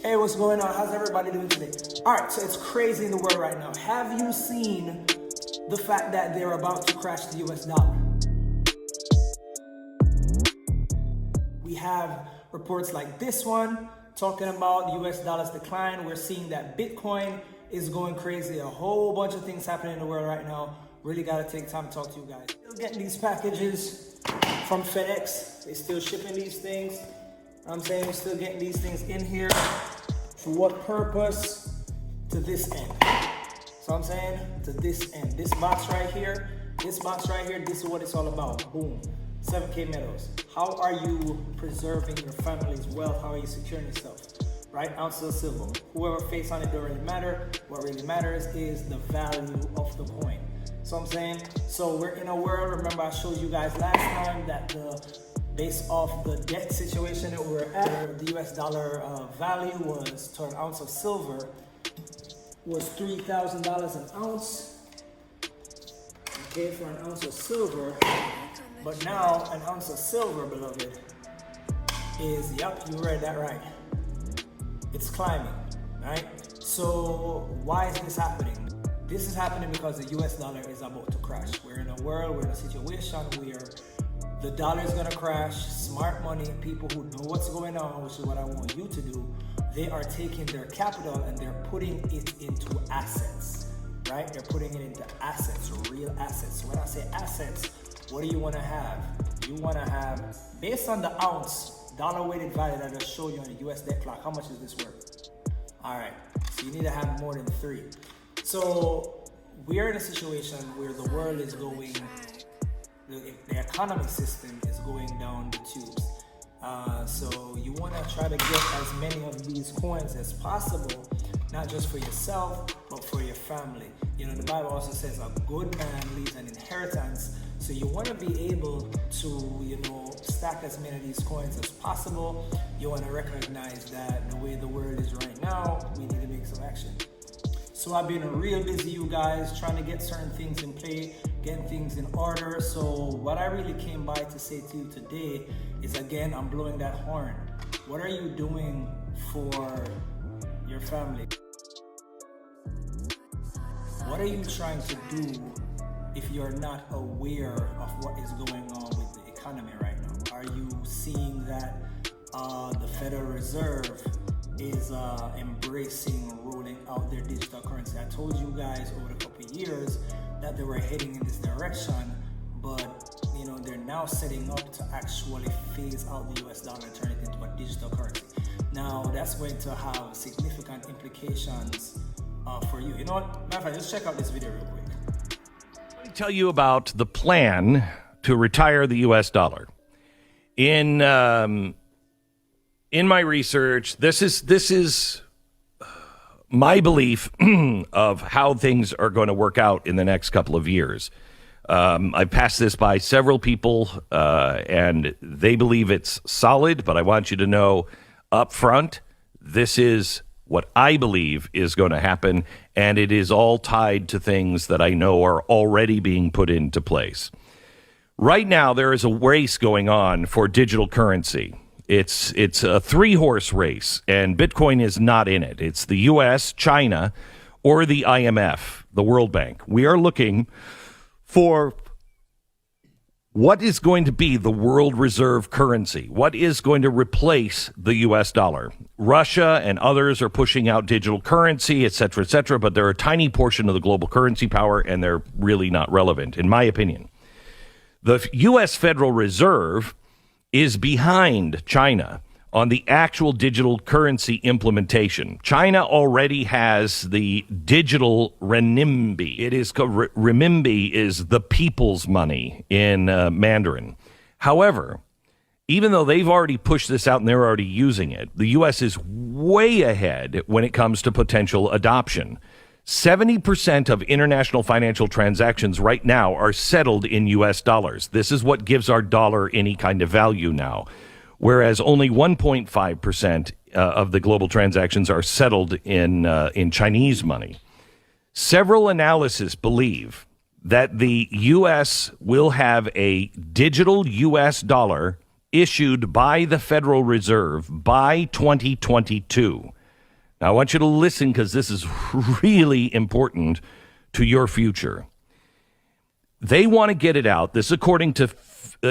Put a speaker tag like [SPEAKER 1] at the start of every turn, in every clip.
[SPEAKER 1] Hey, what's going on? How's everybody doing today? All right, so it's crazy in the world right now. Have you seen the fact that they're about to crash the US dollar? We have reports like this one talking about the US dollar's decline. We're seeing that Bitcoin is going crazy. A whole bunch of things happening in the world right now. Really got to take time to talk to you guys. Still getting these packages from FedEx. They still shipping these things. I'm saying we're still getting these things in here. For what purpose? To this end. So I'm saying to this end. This box right here, this is what it's all about. Boom. 7K metals. How are you preserving your family's wealth? How are you securing yourself? Right? Ounces of silver. Whoever face on it don't really matter. What really matters is the value of the coin. So I'm saying, so we're in a world, remember I showed you guys last time that based off the debt situation that we're at, the US dollar value was to an ounce of silver was $3,000 an ounce. Okay, for an ounce of silver. But now an ounce of silver, beloved, is, yep, you read that right. It's climbing, right? So why is this happening? This is happening because the US dollar is about to crash. We're in a world, we're in a situation where the dollar is gonna crash. Smart money, people who know what's going on, which is what I want you to do, they are taking their capital and they're putting it into assets, right? They're putting it into assets, real assets. So when I say assets, what do you wanna have? You wanna have, based on the ounce, dollar weighted value that I just showed you on the US debt clock, how much is this worth? All right, so you need to have more than 3. So we are in a situation where the world is going, the economy system is going down the tubes. So you want to try to get as many of these coins as possible, not just for yourself, but for your family. You know, the Bible also says a good man leaves an inheritance. So you want to be able to, you know, stack as many of these coins as possible. You want to recognize that the way the world is right now, we need to make some action. So I've been real busy, you guys, trying to get certain things in play, getting things in order. So what I really came by to say to you today is, again, I'm blowing that horn. What are you doing for your family? What are you trying to do if you're not aware of what is going on with the economy right now? Are you seeing that the Federal Reserve is embracing rolling out their digital currency? I told you guys over a couple of years that they were heading in this direction, but you know, they're now setting up to actually phase out the US dollar and turn it into a digital currency. Now that's going to have significant implications for you. You know what? Matter of fact, just check out this video real quick.
[SPEAKER 2] Let me tell you about the plan to retire the US dollar. In my research, this is my belief of how things are going to work out in the next couple of years. I've passed this by several people, and they believe it's solid, but I want you to know up front, this is what I believe is going to happen, and it is all tied to things that I know are already being put into place. Right now, there is a race going on for digital currency. It's a 3-horse race, and Bitcoin is not in it. It's the U.S., China, or the IMF, the World Bank. We are looking for what is going to be the world reserve currency. What is going to replace the U.S. dollar? Russia and others are pushing out digital currency, et cetera, but they're a tiny portion of the global currency power, and they're really not relevant, in my opinion. The U.S. Federal Reserve is behind China on the actual digital currency implementation. China already has the digital renminbi. It is renminbi is the people's money in Mandarin. However, even though they've already pushed this out and they're already using it, the U.S. is way ahead when it comes to potential adoption. 70% of international financial transactions right now are settled in U.S. dollars. This is what gives our dollar any kind of value now, whereas only 1.5% of the global transactions are settled in Chinese money. Several analyses believe that the U.S. will have a digital U.S. dollar issued by the Federal Reserve by 2022. Now, I want you to listen because this is really important to your future. They want to get it out. This, according to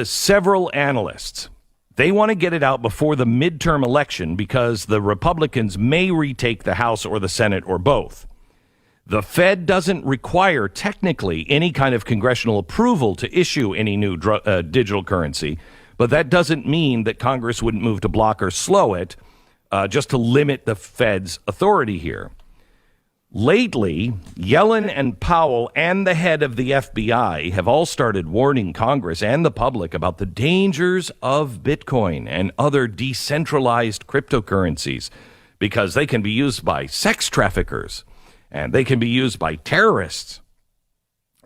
[SPEAKER 2] several analysts, they want to get it out before the midterm election because the Republicans may retake the House or the Senate or both. The Fed doesn't require technically any kind of congressional approval to issue any new digital currency, but that doesn't mean that Congress wouldn't move to block or slow it just to limit the Fed's authority here. Lately, Yellen and Powell and the head of the FBI have all started warning Congress and the public about the dangers of Bitcoin and other decentralized cryptocurrencies because they can be used by sex traffickers and they can be used by terrorists.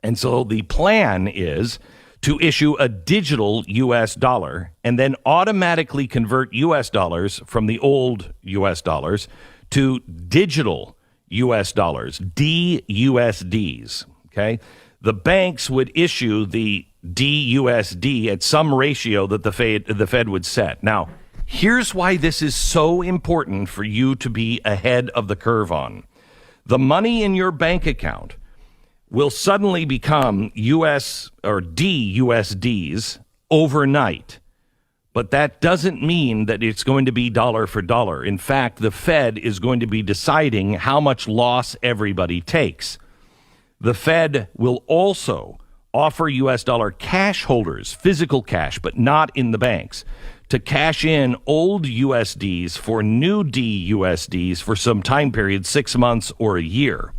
[SPEAKER 2] And so the plan is to issue a digital U.S. dollar and then automatically convert U.S. dollars from the old U.S. dollars to digital U.S. dollars, DUSDs, okay? The banks would issue the DUSD at some ratio that the Fed would set. Now, here's why this is so important for you to be ahead of the curve on. The money in your bank account will suddenly become U.S. or DUSDs overnight. But that doesn't mean that it's going to be dollar for dollar. In fact, the Fed is going to be deciding how much loss everybody takes. The Fed will also offer U.S. dollar cash holders, physical cash, but not in the banks, to cash in old USDs for new DUSDs for some time period, 6 months or a year.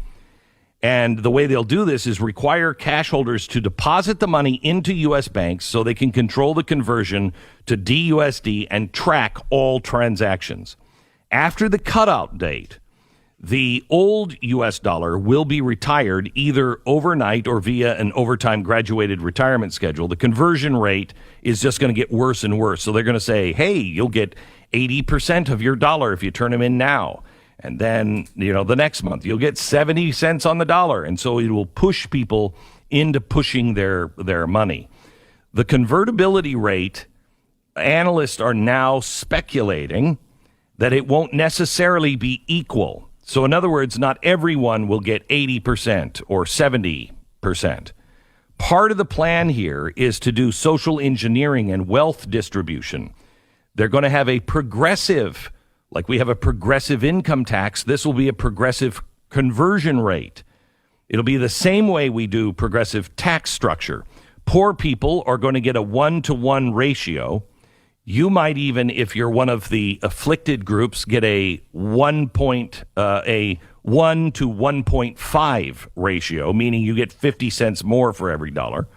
[SPEAKER 2] And the way they'll do this is require cash holders to deposit the money into U.S. banks so they can control the conversion to DUSD and track all transactions. After the cutout date, the old U.S. dollar will be retired either overnight or via an overtime graduated retirement schedule. The conversion rate is just going to get worse and worse. So they're going to say, hey, you'll get 80% of your dollar if you turn them in now. And then, the next month you'll get 70 cents on the dollar. And so it will push people into pushing their money. The convertibility rate, analysts are now speculating that it won't necessarily be equal. So in other words, not everyone will get 80% or 70%. Part of the plan here is to do social engineering and wealth distribution. They're going to have a progressive, like we have a progressive income tax, this will be a progressive conversion rate. It'll be the same way we do progressive tax structure. Poor people are going to get a 1-to-1 ratio. You might even, if you're one of the afflicted groups, get a 1 to 1.5 ratio, meaning you get 50 cents more for every dollar.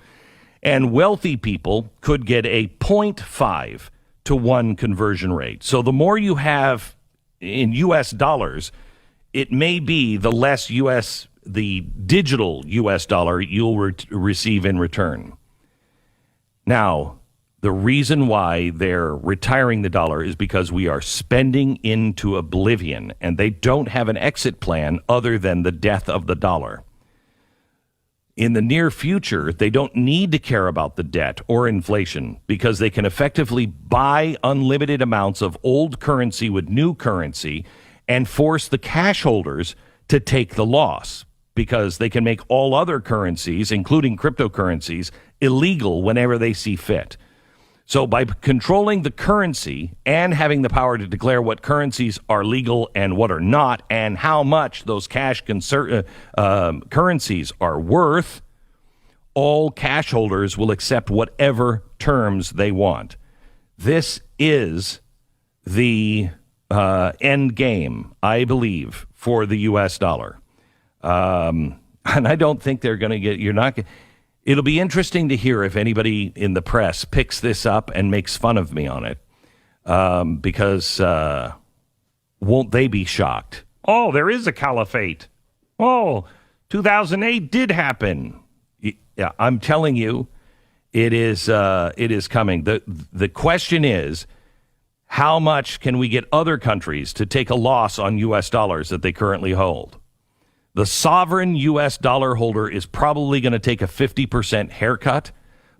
[SPEAKER 2] And wealthy people could get a 0.5 to 1 conversion rate. So the more you have in U.S. dollars, it may be the less the digital U.S. dollar you'll receive in return. Now, the reason why they're retiring the dollar is because we are spending into oblivion, and they don't have an exit plan other than the death of the dollar. In the near future, they don't need to care about the debt or inflation because they can effectively buy unlimited amounts of old currency with new currency and force the cash holders to take the loss because they can make all other currencies, including cryptocurrencies, illegal whenever they see fit. So by controlling the currency and having the power to declare what currencies are legal and what are not and how much those cash currencies are worth, all cash holders will accept whatever terms they want. This is the end game, I believe, for the U.S. dollar. And I don't think they're going to get, it'll be interesting to hear if anybody in the press picks this up and makes fun of me on it, because won't they be shocked? Oh, there is a caliphate. Oh, 2008 did happen. Yeah, I'm telling you, it is coming. The question is, how much can we get other countries to take a loss on U.S. dollars that they currently hold? The sovereign U.S. dollar holder is probably going to take a 50% haircut,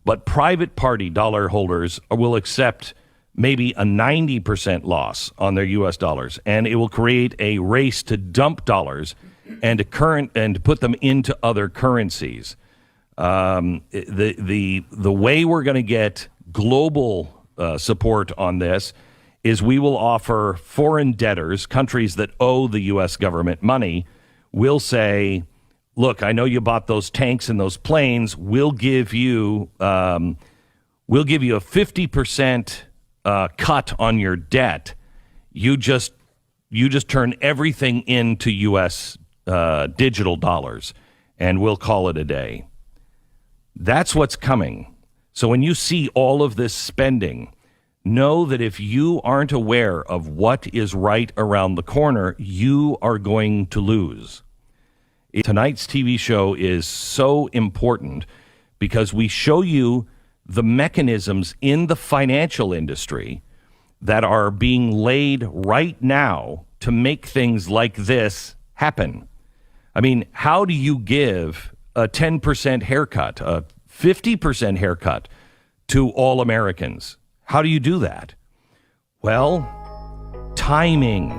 [SPEAKER 2] but private party dollar holders will accept maybe a 90% loss on their U.S. dollars, and it will create a race to dump dollars and to put them into other currencies. The way we're going to get global support on this is we will offer foreign debtors, countries that owe the U.S. government money, will say, look, I know you bought those tanks and those planes. We'll give you a 50% cut on your debt. You just turn everything into U.S. Digital dollars, and we'll call it a day. That's what's coming. So when you see all of this spending, know that if you aren't aware of what is right around the corner, you are going to lose. Tonight's TV show is so important because we show you the mechanisms in the financial industry that are being laid right now to make things like this happen. I mean, how do you give a 10% haircut, a 50% haircut to all Americans? How do you do that? Well, timing.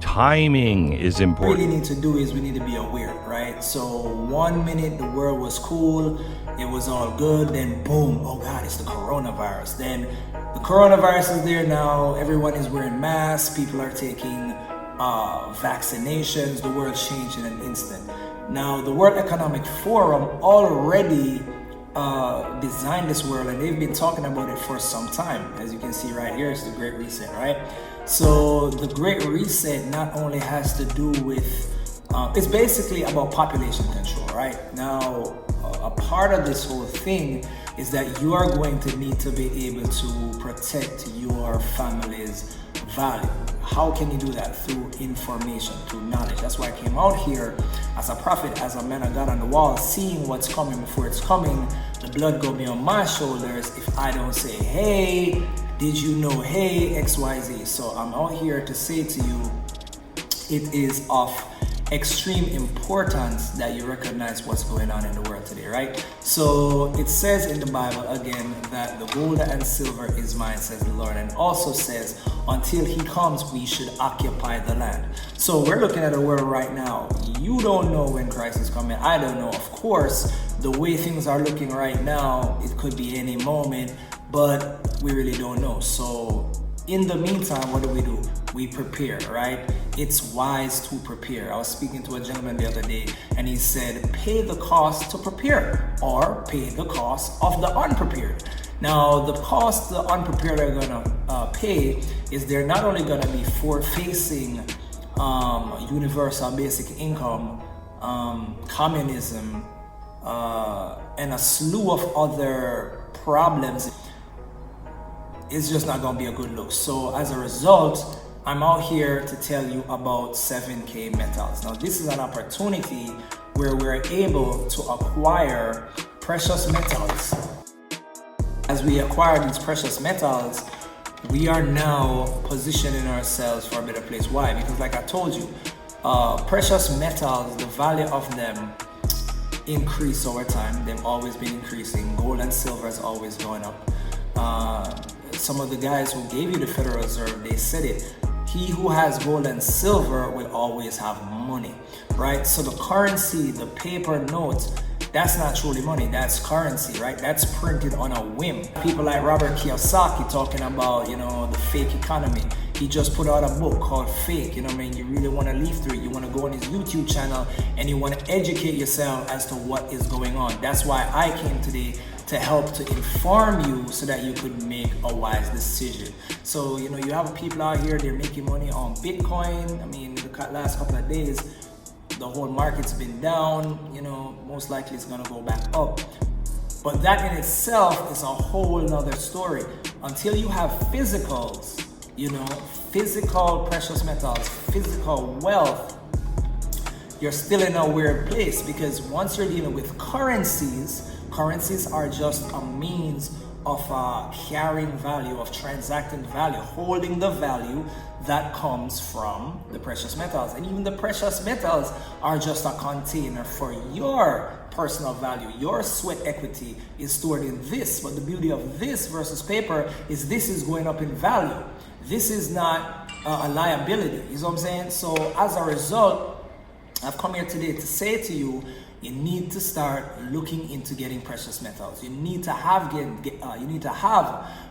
[SPEAKER 2] Timing is important.
[SPEAKER 1] What we really need to do is we need to be aware, right? So 1 minute the world was cool, it was all good, then boom, oh God, it's the coronavirus. Then the coronavirus is there now, everyone is wearing masks, people are taking vaccinations, the world changed in an instant. Now, the World Economic Forum already designed this world, and they've been talking about it for some time. As you can see right here, it's the Great Reset, right? So the Great Reset not only has to do with, it's basically about population control, right? Now, a part of this whole thing is that you are going to need to be able to protect your family's value. How can you do that? Through information, through knowledge. That's why I came out here as a prophet, as a man of God on the wall, seeing what's coming before it's coming. The blood go be on my shoulders if I don't say, hey, did you know, hey, XYZ. So I'm out here to say to you, it is of extreme importance that you recognize what's going on in the world today, right? So it says in the Bible again that the gold and silver is mine, says the Lord, and also says until he comes we should occupy the land. So we're looking at a world right now. You don't know when Christ is coming. I don't know. Of course, the way things are looking right now, it could be any moment, but we really don't know. So in the meantime, what do? We prepare, right? It's wise to prepare. I was speaking to a gentleman the other day, and he said, pay the cost to prepare, or pay the cost of the unprepared. Now, the cost the unprepared are gonna pay is they're not only gonna be facing universal basic income, communism, and a slew of other problems. It's just not gonna be a good look. So as a result, I'm out here to tell you about 7K metals. Now, this is an opportunity where we're able to acquire precious metals. As we acquire these precious metals, we are now positioning ourselves for a better place. Why? Because like I told you, precious metals, the value of them increase over time. They've always been increasing. Gold and silver is always going up. Some of the guys who gave you the Federal Reserve, they said it. He who has gold and silver will always have money, right? So the currency, the paper notes, that's not truly money, that's currency, right? That's printed on a whim. People like Robert Kiyosaki talking about, the fake economy. He just put out a book called Fake, You really want to leaf through it. You want to go on his YouTube channel and you want to educate yourself as to what is going on. That's why I came today to help to inform you so that you could make a wise decision. So, you have people out here, they're making money on Bitcoin. I mean, the last couple of days, the whole market's been down, most likely it's gonna go back up. But that in itself is a whole nother story. Until you have physicals, physical precious metals, physical wealth, you're still in a weird place, because once you're dealing with currencies are just a means of carrying value, of transacting value, holding the value that comes from the precious metals. And even the precious metals are just a container for your personal value. Your sweat equity is stored in this, but the beauty of this versus paper is this is going up in value. This is not a liability, you know what I'm saying? So as a result, I've come here today to say to you, you need to start looking into getting precious metals. You need to have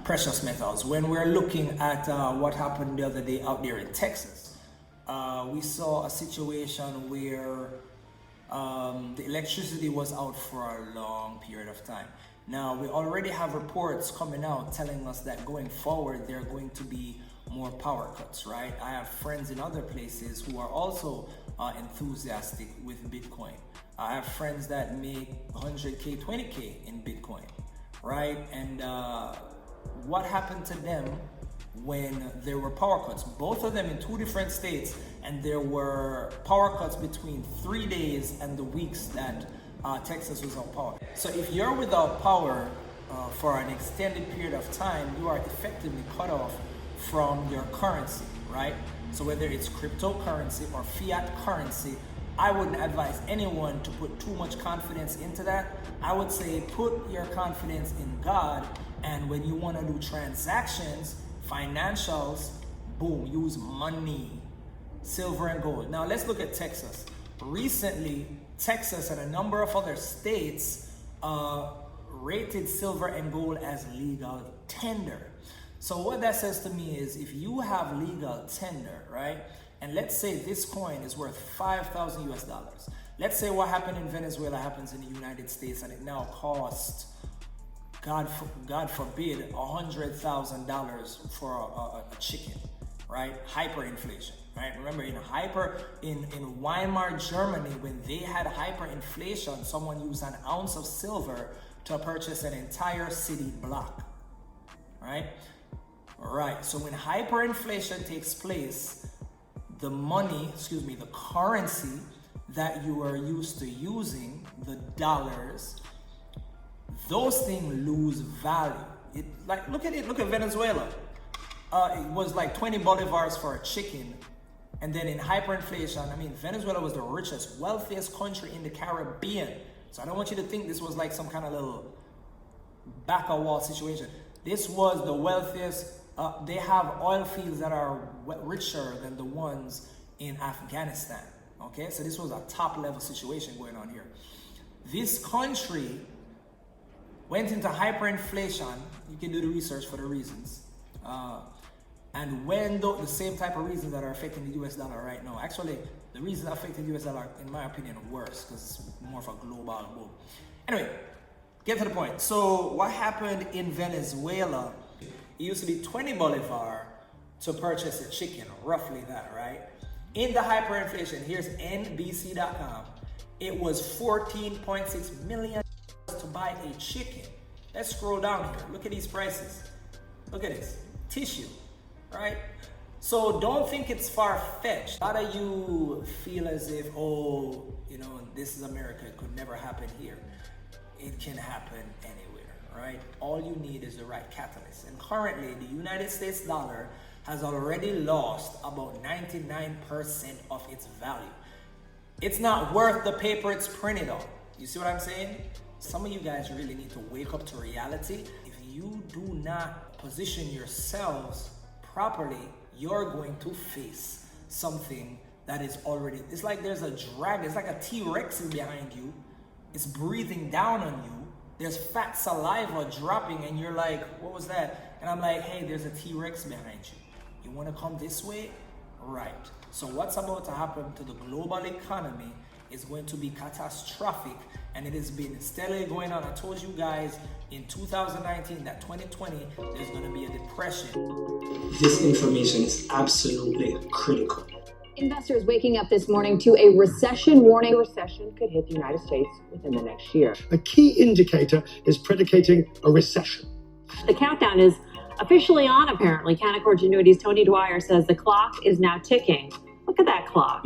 [SPEAKER 1] precious metals. When we're looking at what happened the other day out there in Texas, we saw a situation where the electricity was out for a long period of time. Now, we already have reports coming out telling us that going forward, there are going to be more power cuts, right? I have friends in other places who are also enthusiastic with Bitcoin. I have friends that make 100K, 20K in Bitcoin, right? And what happened to them when there were power cuts? Both of them in two different states, and there were power cuts between 3 days and the weeks that Texas was without power. So if you're without power for an extended period of time, you are effectively cut off from your currency, right? So whether it's cryptocurrency or fiat currency, I wouldn't advise anyone to put too much confidence into that. I would say put your confidence in God, and when you want to do transactions, financials, boom, use money, silver and gold. Now let's look at Texas. Recently, Texas and a number of other states rated silver and gold as legal tender. So what that says to me is if you have legal tender, right? And let's say this coin is worth 5,000 US dollars. Let's say what happened in Venezuela happens in the United States and it now costs, God forbid, $100,000 for a chicken, right? Hyperinflation, right? Remember in Weimar, Germany, when they had hyperinflation, someone used an ounce of silver to purchase an entire city block, right? Right, so when hyperinflation takes place, the currency that you are used to using, the dollars, those things lose value. Look at Venezuela. It was like 20 bolivars for a chicken. And then in hyperinflation, Venezuela was the richest, wealthiest country in the Caribbean. So I don't want you to think this was like some kind of little back-of-wall situation. This was the wealthiest. They have oil fields that are richer than the ones in Afghanistan. Okay, so this was a top level situation going on here. This country went into hyperinflation. You can do the research for the reasons. And when the same type of reasons that are affecting the US dollar right now, actually, the reasons affecting the US dollar, in my opinion, are worse because it's more of a global boom. Anyway, get to the point. So what happened in Venezuela? It used to be 20 bolivar to purchase a chicken, roughly that, right? In the hyperinflation, here's NBC.com. It was $14.6 million to buy a chicken. Let's scroll down here. Look at these prices. Look at this. Tissue, right? So don't think it's far-fetched. A lot of you feel as if, this is America. It could never happen here. It can happen anywhere, right? All you need is the right catalyst. And currently, the United States dollar has already lost about 99% of its value. It's not worth the paper it's printed on. You see what I'm saying? Some of you guys really need to wake up to reality. If you do not position yourselves properly, you're going to face something that is already, it's like there's a dragon, it's like a T-Rex is behind you. It's breathing down on you. There's fat saliva dropping and you're like, what was that? And I'm like, hey, there's a T-Rex behind you. You want to come this way? Right. So what's about to happen to the global economy is going to be catastrophic, and it has been steadily going on. I told you guys in 2019 that 2020 there's going to be a depression. This information is absolutely critical.
[SPEAKER 3] Investors waking up this morning to a recession warning. A recession could hit the United States within the next year.
[SPEAKER 4] A key indicator is predicating a recession.
[SPEAKER 3] The countdown is officially on, apparently. Canaccord Genuity's Tony Dwyer says the clock is now ticking.
[SPEAKER 5] Look at that clock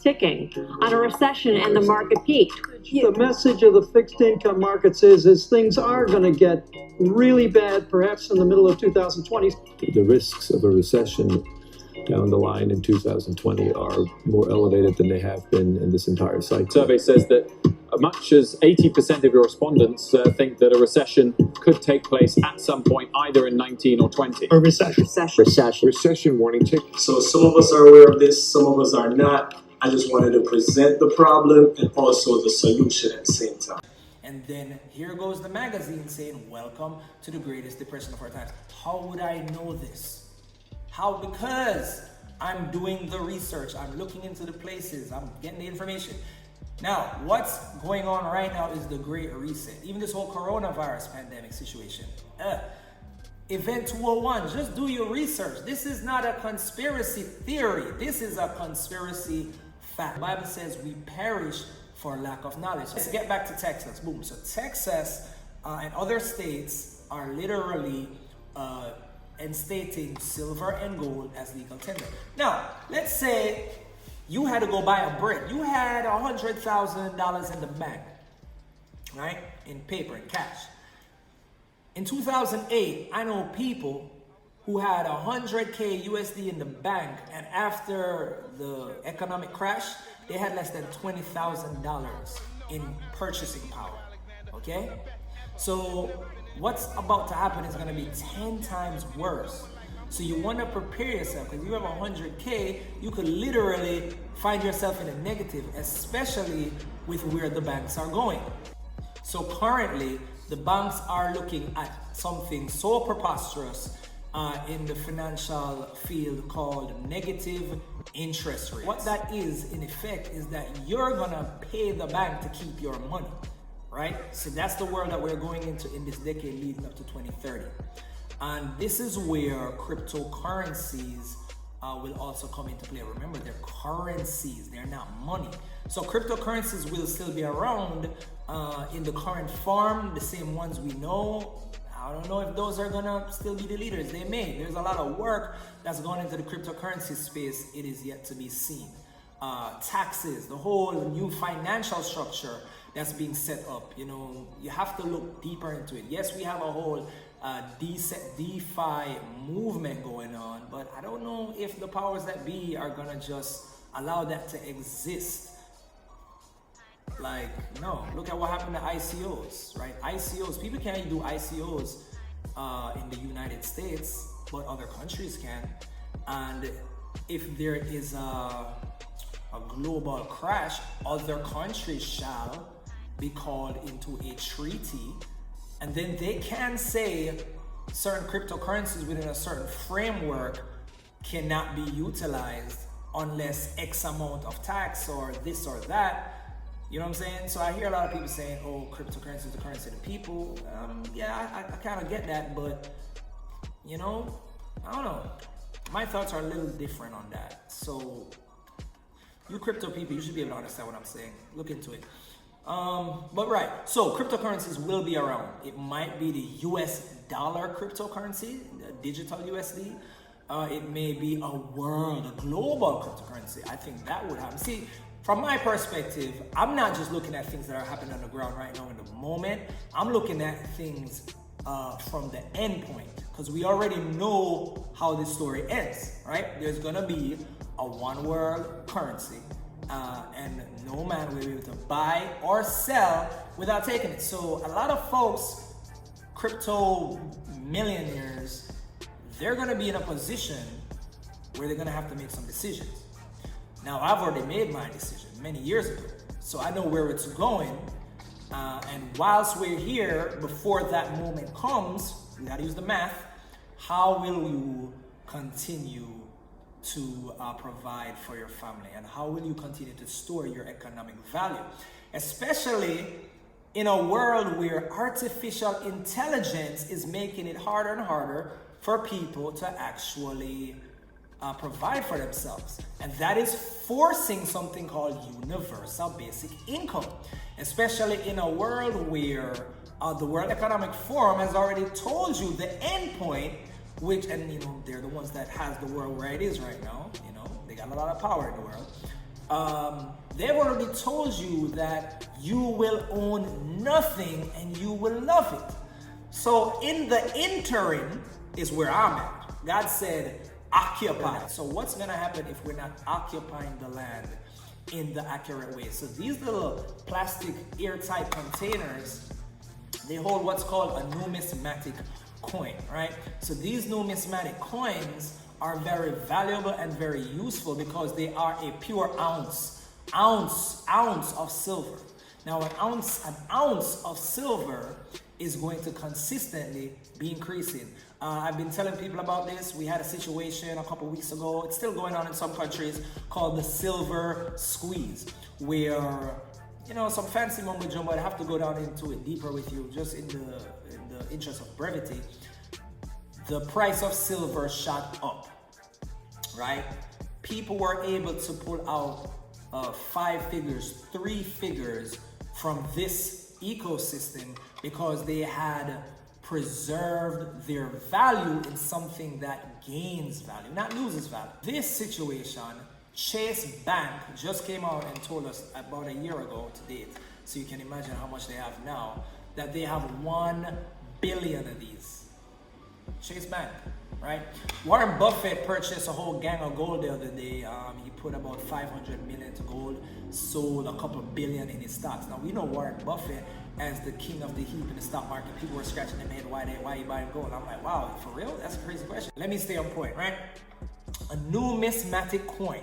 [SPEAKER 5] ticking on a recession and the market peaked.
[SPEAKER 6] The message of the fixed income markets is things are going to get really bad, perhaps in the middle of 2020.
[SPEAKER 7] The risks of a recession down the line in 2020 are more elevated than they have been in this entire cycle.
[SPEAKER 8] The survey says that as much as 80% of your respondents think that a recession could take place at some point, either in 19 or 20.
[SPEAKER 4] A recession.
[SPEAKER 7] Recession warning tick.
[SPEAKER 9] So some of us are aware of this, some of us are not. I just wanted to present the problem and also the solution at the same time.
[SPEAKER 1] And then here goes the magazine saying, welcome to the greatest depression of our times. How would I know this? How? Because I'm doing the research. I'm looking into the places. I'm getting the information. Now, what's going on right now is the Great Reset. Even this whole coronavirus pandemic situation. Event 201, just do your research. This is not a conspiracy theory. This is a conspiracy fact. The Bible says we perish for lack of knowledge. Let's get back to Texas. Boom. So Texas and other states are literally instating silver and gold as legal tender. Now, let's say you had to go buy a brick. You had $100,000 in the bank, right? In paper, in cash. In 2008, I know people who had 100K USD in the bank, and after the economic crash, they had less than $20,000 in purchasing power, okay? So what's about to happen is gonna be 10 times worse. So you wanna prepare yourself, because you have 100K, you could literally find yourself in a negative, especially with where the banks are going. So currently, the banks are looking at something so preposterous in the financial field called negative interest rates. What that is, in effect, is that you're gonna pay the bank to keep your money, right? So that's the world that we're going into in this decade leading up to 2030. And this is where cryptocurrencies will also come into play. Remember, they're currencies, they're not money. So cryptocurrencies will still be around in the current form, the same ones we know. I don't know if those are gonna still be the leaders. They may. There's a lot of work that's gone into the cryptocurrency space. It is yet to be seen. Taxes, the whole new financial structure that's being set up. You know, you have to look deeper into it. Yes, we have a whole DeFi movement going on, but I don't know if the powers that be are gonna just allow that to exist. Like, no, look at what happened to ICOs, right? ICOs, people can't do ICOs in the United States, but other countries can. And if there is a global crash, other countries shall be called into a treaty, and then they can say certain cryptocurrencies within a certain framework cannot be utilized unless X amount of tax or this or that. You know what I'm saying? So I hear a lot of people saying, oh, cryptocurrency is the currency of the people. Yeah, I kind of get that, but, you know, I don't know. My thoughts are a little different on that. So you crypto people, you should be able to understand what I'm saying. Look into it. But right, so cryptocurrencies will be around. It might be the US dollar cryptocurrency, the digital USD. It may be a global cryptocurrency. I think that would happen. See, from my perspective, I'm not just looking at things that are happening on the ground right now in the moment. I'm looking at things from the end point, because we already know how this story ends, right? There's gonna be a one world currency, and no man will be able to buy or sell without taking it. So a lot of folks, crypto millionaires, they're gonna be in a position where they're gonna have to make some decisions. Now, I've already made my decision many years ago, so I know where it's going. And whilst we're here, before that moment comes, we gotta use the math. How will you continue to provide for your family? And how will you continue to store your economic value? Especially in a world where artificial intelligence is making it harder and harder for people to actually provide for themselves. And that is forcing something called universal basic income, especially in a world where the World Economic Forum has already told you the end point, which, and you know, they're the ones that has the world where it is right now. You know, they got a lot of power in the world. They've already told you that you will own nothing and you will love it. So in the interim is where I'm at. God said, occupy. So what's gonna happen if we're not occupying the land in the accurate way? So these little plastic airtight containers, they hold what's called a numismatic coin, right? So these numismatic coins are very valuable and very useful because they are a pure ounce of silver. Now an ounce of silver is going to consistently be increasing. I've been telling people about this. We had a situation a couple weeks ago, it's still going on in some countries, called the silver squeeze, where, you know, some fancy mumbo jumbo, I have to go down into it deeper with you, just in the interest of brevity. The price of silver shot up, right? People were able to pull out 5 figures, 3 figures from this ecosystem because they had preserved their value in something that gains value, not loses value. This situation, Chase Bank just came out and told us about a year ago to date, so you can imagine how much they have now, that they have 1 billion of these. Chase Bank, right? Warren Buffett purchased a whole gang of gold the other day. He put about 500 million to gold, sold a couple billion in his stocks. Now we know Warren Buffett as the king of the heap in the stock market. People were scratching their head, why you buying gold? I'm like, wow, for real? That's a crazy question. Let me stay on point, right? A numismatic coin,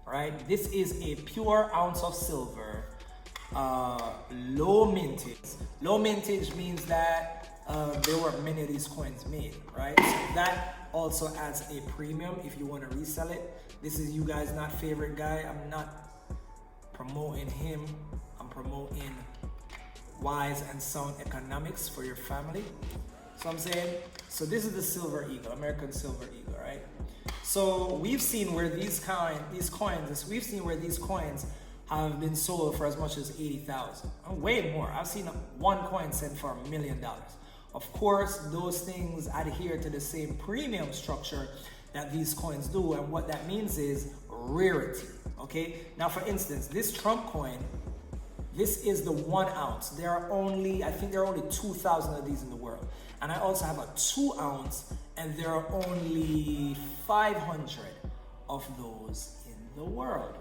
[SPEAKER 1] right? This is a pure ounce of silver, low mintage. Low mintage means that there were many of these coins made, right? So that also adds a premium if you want to resell it. This is you guys' not favorite guy. I'm not promoting him. I'm promoting wise and sound economics for your family. So I'm saying, so this is the silver eagle, American silver eagle, right? So we've seen where these coins have been sold for as much as 80,000, way more. I've seen one coin sent for $1 million. Of course, those things adhere to the same premium structure that these coins do, and what that means is rarity, okay? Now, for instance, this Trump coin, this is the 1 ounce. There are only, I think there are only 2,000 of these in the world. And I also have a 2 ounce, and there are only 500 of those in the world.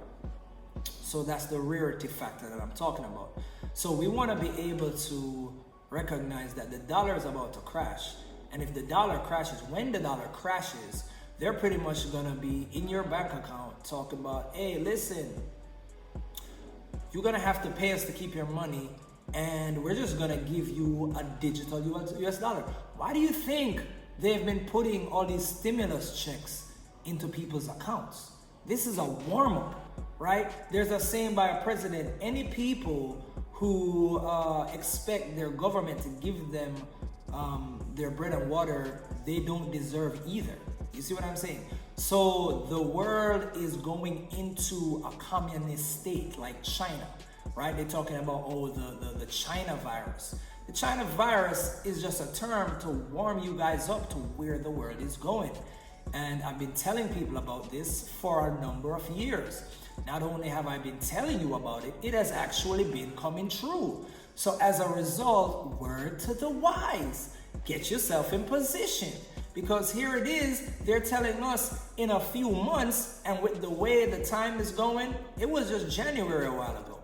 [SPEAKER 1] So that's the rarity factor that I'm talking about. So we want to be able to recognize that the dollar is about to crash. And if the dollar crashes, when the dollar crashes, they're pretty much going to be in your bank account talking about, hey, listen, you're going to have to pay us to keep your money, and we're just going to give you a digital US dollar. Why do you think they've been putting all these stimulus checks into people's accounts? This is a warm-up, right? There's a saying by a president, any people who expect their government to give them their bread and water, they don't deserve either. You see what I'm saying? So the world is going into a communist state like China, right? They're talking about, oh, the China virus. The China virus is just a term to warm you guys up to where the world is going. And I've been telling people about this for a number of years. Not only have I been telling you about it, it has actually been coming true. So as a result, word to the wise, get yourself in position. Because here it is, they're telling us in a few months, and with the way the time is going, it was just January a while ago.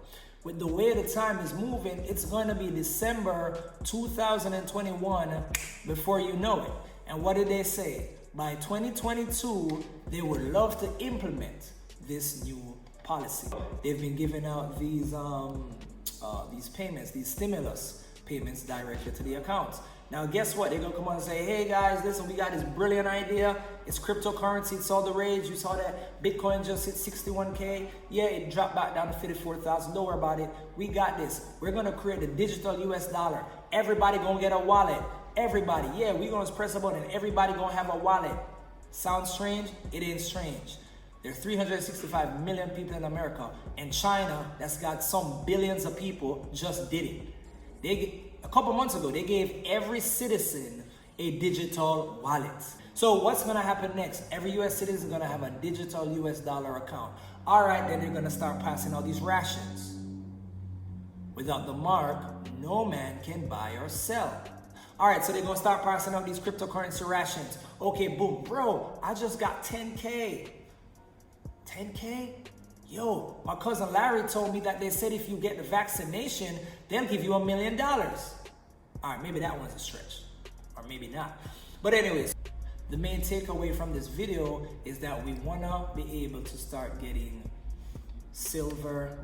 [SPEAKER 1] With the way the time is moving, it's going to be December 2021 before you know it. And what did they say? By 2022, they would love to implement this new policy. They've been giving out these payments, these stimulus payments directly to the accounts. Now, guess what? They're going to come on and say, hey guys, listen, we got this brilliant idea. It's cryptocurrency. It's all the rage. You saw that Bitcoin just hit 61K. Yeah, it dropped back down to 54,000. Don't worry about it. We got this. We're going to create a digital US dollar. Everybody going to get a wallet. Everybody. Yeah, we're going to press a button. Everybody going to have a wallet. Sounds strange? It ain't strange. There are 365 million people in America, and China, that's got some billions of people, just did it. A couple months ago, they gave every citizen a digital wallet. So what's gonna happen next? Every US citizen is gonna have a digital US dollar account. All right, then they're gonna start passing out these rations. Without the mark, no man can buy or sell. All right, so they're gonna start passing out these cryptocurrency rations. Okay, boom, bro, I just got 10K. 10K? Yo, my cousin Larry told me that they said if you get the vaccination, they'll give you $1 million. All right, maybe that one's a stretch, or maybe not. But anyways, the main takeaway from this video is that we wanna be able to start getting silver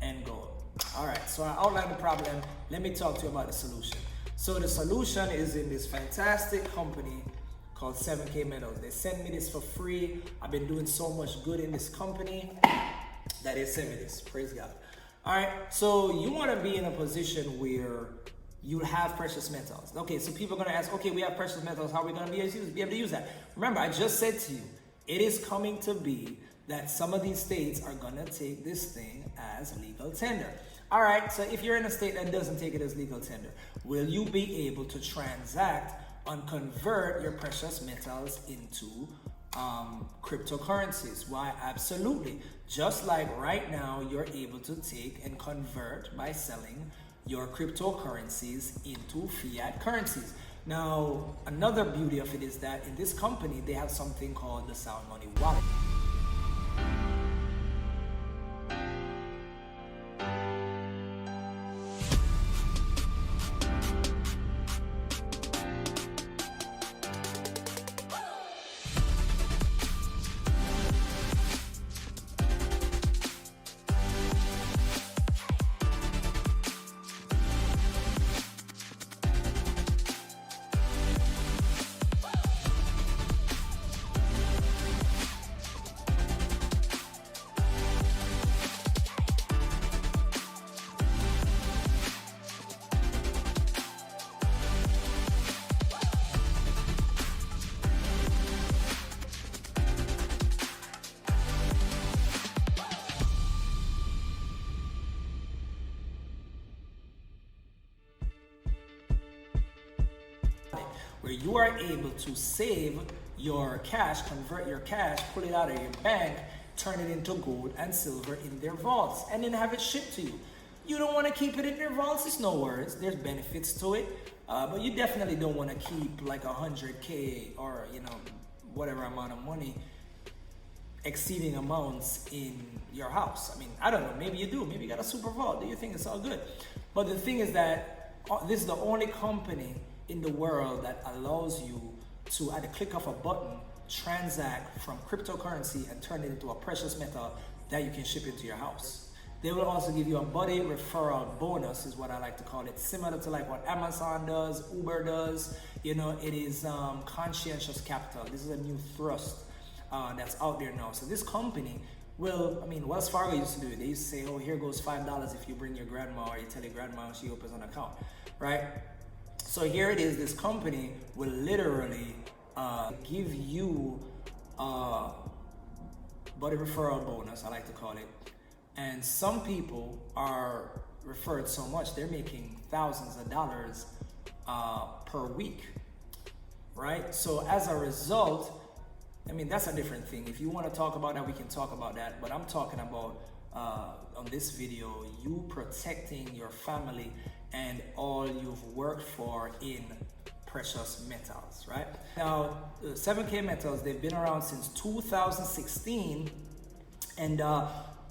[SPEAKER 1] and gold. All right, so I outlined the problem. Let me talk to you about the solution. So the solution is in this fantastic company called 7K Metals. They sent me this for free. I've been doing so much good in this company that they sent me this. Praise God. All right, so you want to be in a position where you have precious metals. Okay, so people are going to ask, okay, we have precious metals. How are we going to be able to use that? Remember, I just said to you, it is coming to be that some of these states are going to take this thing as legal tender. All right, so if you're in a state that doesn't take it as legal tender, will you be able to transact and convert your precious metals into cryptocurrencies? Why, absolutely. Just like right now, you're able to take and convert by selling your cryptocurrencies into fiat currencies. Now, another beauty of it is that in this company, they have something called the Sound Money Wallet. Where you are able to save your cash, convert your cash, pull it out of your bank, turn it into gold and silver in their vaults, and then have it shipped to you. You don't want to keep it in their vaults, it's no worries. There's benefits to it, but you definitely don't want to keep like 100K or, you know, whatever amount of money, exceeding amounts in your house. I mean, I don't know, maybe you do, maybe you got a super vault, do you think it's all good? But the thing is that this is the only company in the world that allows you to, at the click of a button, transact from cryptocurrency and turn it into a precious metal that you can ship into your house. They will also give you a buddy referral bonus, is what I like to call it, similar to like what Amazon does, Uber does. You know, it is conscientious capital. This is a new thrust that's out there now. So this company will, I mean, Wells Fargo used to do it. They used to say, oh, here goes $5 if you bring your grandma, or you tell your grandma and she opens an account, right? So here it is, this company will literally give you a buddy referral bonus, I like to call it. And some people are referred so much, they're making thousands of dollars per week, right? So as a result, I mean, that's a different thing. If you want to talk about that, we can talk about that. But I'm talking about, on this video, you protecting your family and all you've worked for in precious metals, right? Now, 7K Metals, they've been around since 2016 and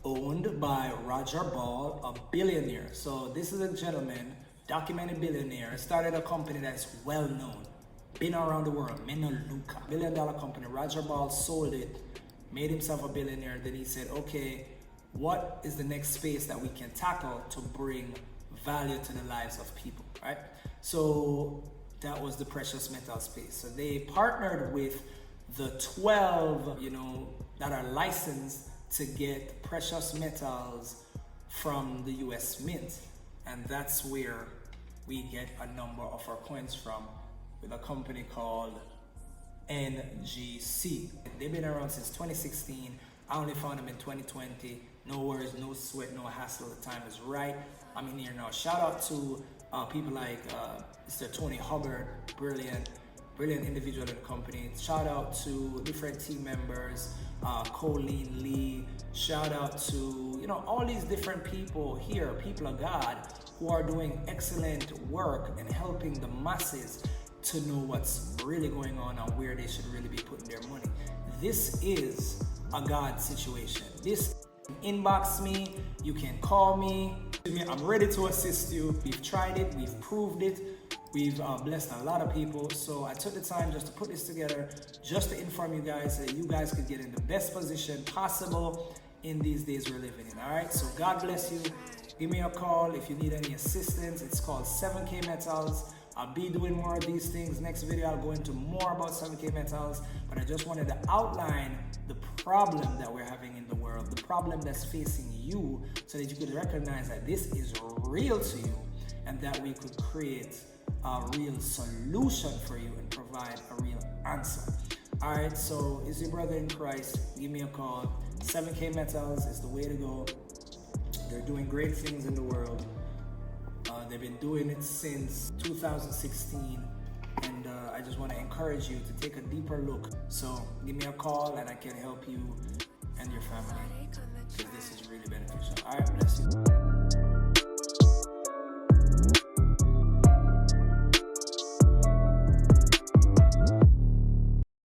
[SPEAKER 1] owned by Roger Ball, a billionaire. So this is a gentleman, documented billionaire, started a company that's well known, been around the world, Menaluka, $1 billion company. Roger Ball sold it, made himself a billionaire. Then he said, okay, what is the next space that we can tackle to bring value to the lives of people, right? So that was the precious metal space. So they partnered with the 12, you know, that are licensed to get precious metals from the US Mint. And that's where we get a number of our coins from, with a company called NGC. They've been around since 2016. I only found them in 2020. No worries, no sweat, no hassle. The time is right. I'm in here now. Shout out to people like Mr. Tony Hubbard, brilliant. brilliant individual in the company. Shout out to different team members, Colleen Lee. Shout out to, you know, all these different people here, people of God, who are doing excellent work and helping the masses to know what's really going on and where they should really be putting their money. This is a God situation. This, inbox me, you can call me. I'm ready to assist you. We've tried it, we've proved it, we've blessed a lot of people. So I took the time just to put this together, just to inform you guys so that you guys could get in the best position possible in these days we're living in. All right, so God bless you. Give me a call if you need any assistance. It's called 7K Metals. I'll be doing more of these things. Next video, I'll go into more about 7K Metals, but I just wanted to outline the problem that we're having in the world, the problem that's facing you, so that you could recognize that this is real to you and that we could create a real solution for you and provide a real answer. All right, so it's your brother in Christ. Give me a call. 7K Metals is the way to go. They're doing great things in the world. They've been doing it since 2016, and I just want to encourage you to take a deeper look. So give me a call and I can help you and your family, because this is really beneficial. All right, bless you.